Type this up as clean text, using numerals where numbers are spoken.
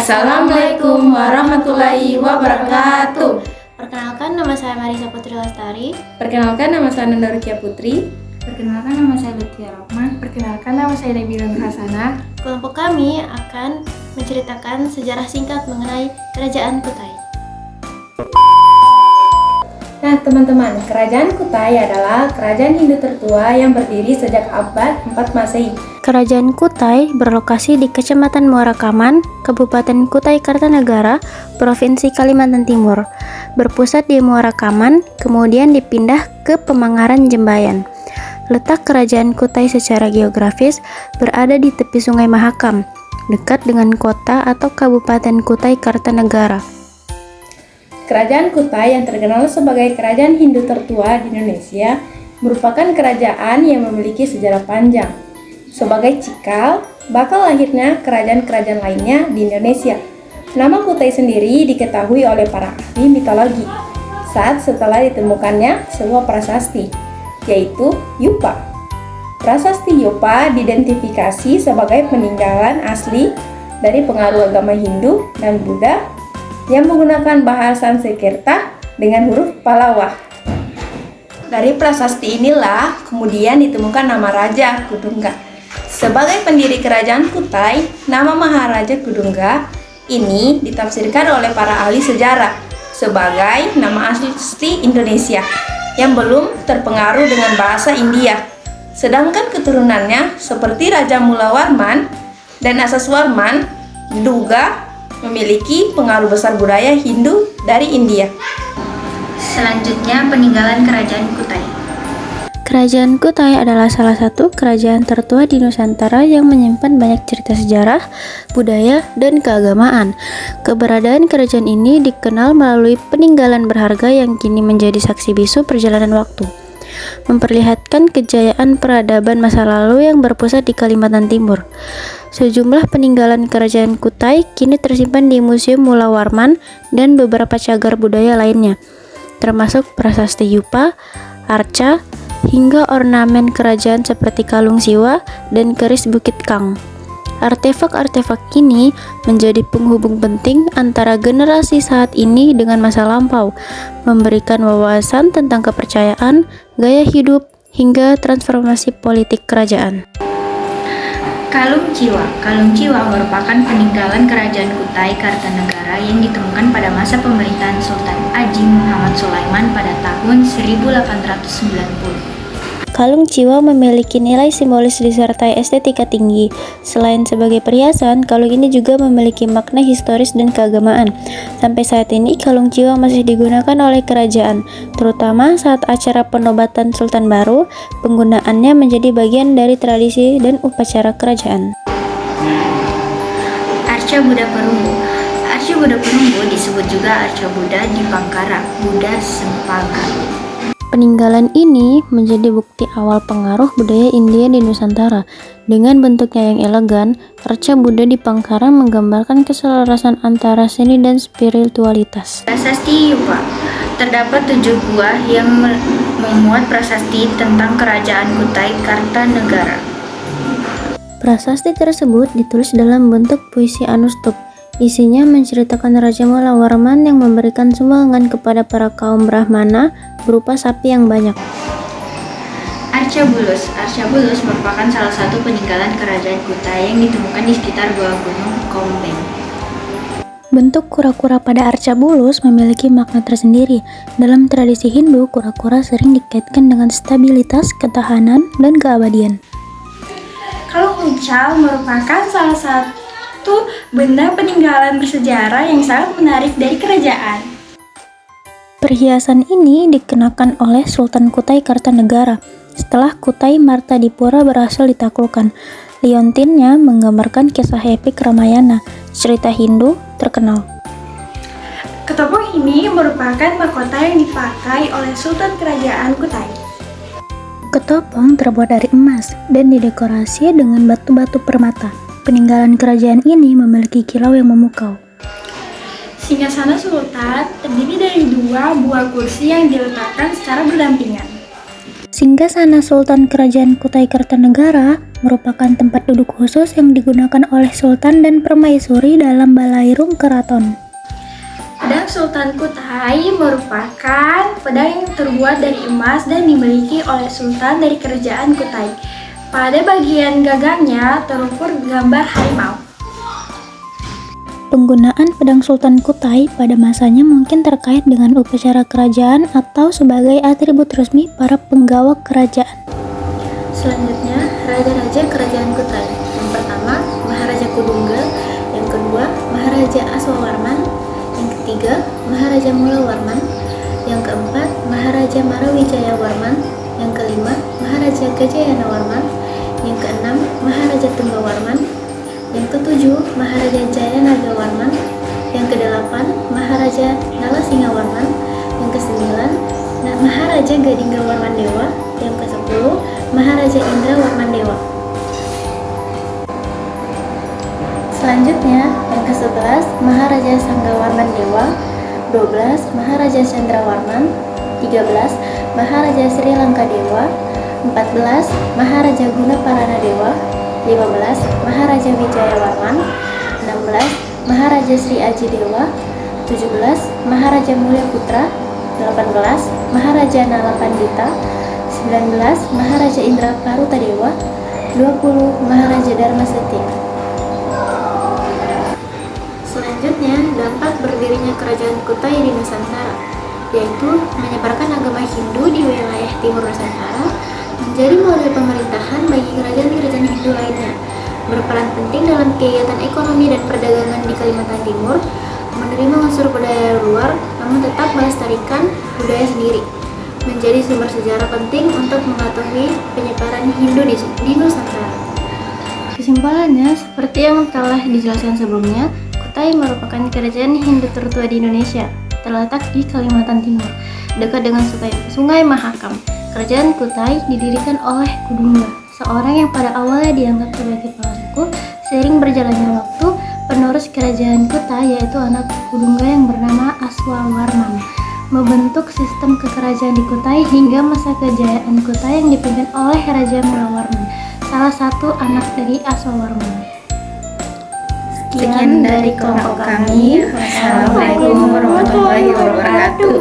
Assalamualaikum warahmatullahi wabarakatuh. Perkenalkan, nama saya Marisa Putri Lestari. Perkenalkan, nama saya Nanda Rukia Putri. Perkenalkan, nama saya Lutfi Rahman. Perkenalkan, nama saya Nabila Nur Hasanah. Kelompok kami akan menceritakan sejarah singkat mengenai Kerajaan Kutai. Nah teman-teman, Kerajaan Kutai adalah kerajaan Hindu tertua yang berdiri sejak abad 4 Masehi. Kerajaan Kutai berlokasi di Kecamatan Muara Kaman, Kabupaten Kutai Kartanegara, Provinsi Kalimantan Timur. Berpusat di Muara Kaman, kemudian dipindah ke Pemangaran Jembayan. Letak Kerajaan Kutai secara geografis berada di tepi Sungai Mahakam, dekat dengan kota atau Kabupaten Kutai Kartanegara. Kerajaan Kutai yang terkenal sebagai kerajaan Hindu tertua di Indonesia merupakan kerajaan yang memiliki sejarah panjang. Sebagai cikal bakal lahirnya kerajaan-kerajaan lainnya di Indonesia. Nama Kutai sendiri diketahui oleh para ahli mitologi saat setelah ditemukannya sebuah prasasti, yaitu Yupa. Prasasti Yupa diidentifikasi sebagai peninggalan asli dari pengaruh agama Hindu dan Buddha yang menggunakan bahasa Sanskerta dengan huruf Pallava. Dari prasasti inilah kemudian ditemukan nama Raja Kudungga. Sebagai pendiri kerajaan Kutai, nama Maharaja Kudungga ini ditafsirkan oleh para ahli sejarah sebagai nama asli Indonesia yang belum terpengaruh dengan bahasa India. Sedangkan keturunannya seperti Raja Mulawarman dan Asaswarman diduga memiliki pengaruh besar budaya Hindu dari India. Selanjutnya, peninggalan Kerajaan Kutai. Kerajaan Kutai adalah salah satu kerajaan tertua di Nusantara yang menyimpan banyak cerita sejarah, budaya, dan keagamaan. Keberadaan kerajaan ini dikenal melalui peninggalan berharga yang kini menjadi saksi bisu perjalanan waktu, memperlihatkan kejayaan peradaban masa lalu yang berpusat di Kalimantan Timur. Sejumlah peninggalan Kerajaan Kutai kini tersimpan di Museum Mulawarman dan beberapa cagar budaya lainnya, termasuk prasasti Yupa, arca, hingga ornamen kerajaan seperti kalung siwa dan keris Bukit Kang. Artefak-artefak ini menjadi penghubung penting antara generasi saat ini dengan masa lampau, memberikan wawasan tentang kepercayaan, gaya hidup, hingga transformasi politik kerajaan. Kalung Ciwa merupakan peninggalan Kerajaan Kutai Kartanegara yang ditemukan pada masa pemerintahan Sultan Aji Muhammad Sulaiman pada tahun 1890. Kalung Ciwa memiliki nilai simbolis disertai estetika tinggi. Selain sebagai perhiasan, kalung ini juga memiliki makna historis dan keagamaan. Sampai saat ini, kalung Ciwa masih digunakan oleh kerajaan, terutama saat acara penobatan Sultan baru. Penggunaannya menjadi bagian dari tradisi dan upacara kerajaan. Arca Buddha Perunggu. Arca Buddha Perunggu disebut juga Arca Buddha Dipangkara, Buddha Sempaga. Peninggalan ini menjadi bukti awal pengaruh budaya India di Nusantara. Dengan bentuknya yang elegan, arca Buddha Dipangkara menggambarkan keselarasan antara seni dan spiritualitas. Prasasti Yupa. Terdapat 7 buah yang memuat prasasti tentang Kerajaan Kutai Kartanegara. Prasasti tersebut ditulis dalam bentuk puisi anustup. Isinya menceritakan Raja Mulawarman yang memberikan sumbangan kepada para kaum Brahmana berupa sapi yang banyak. Arca Bulus merupakan salah satu peninggalan Kerajaan Kutai yang ditemukan di sekitar bawah Gunung Kompeng. Bentuk kura-kura pada Arca Bulus memiliki makna tersendiri. Dalam tradisi Hindu, kura-kura sering dikaitkan dengan stabilitas, ketahanan, dan keabadian. Kalung Ucal merupakan salah satu benda peninggalan bersejarah yang sangat menarik dari kerajaan. Perhiasan ini dikenakan oleh Sultan Kutai Kartanegara setelah Kutai Martadipura berhasil ditaklukkan. Liontinnya menggambarkan kisah epik Ramayana, cerita Hindu terkenal. Ketopong ini merupakan mahkota yang dipakai oleh Sultan Kerajaan Kutai. Ketopong terbuat dari emas dan didekorasi dengan batu-batu permata. Peninggalan kerajaan ini memiliki kilau yang memukau. Singgasana Sultan terdiri dari 2 buah kursi yang diletakkan secara berdampingan. Singgasana Sultan Kerajaan Kutai Kartanegara merupakan tempat duduk khusus yang digunakan oleh sultan dan permaisuri dalam balairung keraton. Pedang Sultan Kutai merupakan pedang yang terbuat dari emas dan dimiliki oleh sultan dari kerajaan Kutai. Pada bagian gagangnya terukur gambar harimau. Penggunaan pedang Sultan Kutai pada masanya mungkin terkait dengan upacara kerajaan atau sebagai atribut resmi para penggawa kerajaan. Selanjutnya, raja-raja kerajaan Kutai. Yang pertama, Maharaja Kudungga. Yang kedua, Maharaja Aswawarman. Yang ketiga, Maharaja Mulawarman. Yang keempat, Maharaja Marawijaya-Warman. Yang kelima, Maharaja Gajayana-Warman. Yang keenam, Maharaja Tunggawarman. Yang ketujuh, Maharaja Jayanagarwarman. Yang kedelapan, Maharaja Nalasingawarman. Yang kesembilan, Maharaja Gadinggawarman Dewa. Yang kesepuluh, Maharaja Indrawarman Dewa. Selanjutnya, yang ke-11, Maharaja Sanggawarman Dewa. 12, Maharaja Chandrawarman. 13, Maharaja Sri Lanka Dewa. 14, Maharaja Gunaparana Dewa. 15, Maharaja Wijayawarman. 16, Maharaja Sri Aji Dewa. 17, Maharaja Mulia Putra. 18, Maharaja Nalapandita. 19, Maharaja Indra Paruta Dewa. 20, Maharaja Dharma Setia. Selanjutnya, dampak berdirinya kerajaan Kutai di Nusantara, yaitu menyebarkan agama Hindu di wilayah timur Nusantara, menjadi model pemerintahan bagi kerajaan-kerajaan Hindu lainnya, berperan penting dalam kegiatan ekonomi dan perdagangan di Kalimantan Timur, menerima unsur budaya luar, namun tetap melestarikan budaya sendiri, menjadi sumber sejarah penting untuk mengetahui penyebaran Hindu di Nusantara. Kesimpulannya, seperti yang telah dijelaskan sebelumnya, Kutai merupakan kerajaan Hindu tertua di Indonesia, terletak di Kalimantan Timur, dekat dengan Sungai Mahakam. Kerajaan Kutai didirikan oleh Kudungga, seorang yang pada awalnya dianggap sebagai pelaku. Seiring berjalannya waktu, penerus kerajaan Kutai yaitu anak Kudungga yang bernama Aswawarman, membentuk sistem kekerajaan di Kutai hingga masa kejayaan Kutai yang dipimpin oleh Raja Mulawarman, salah satu anak dari Aswawarman. Sekian dari kelompok kami. Wassalamualaikum warahmatullahi wabarakatuh.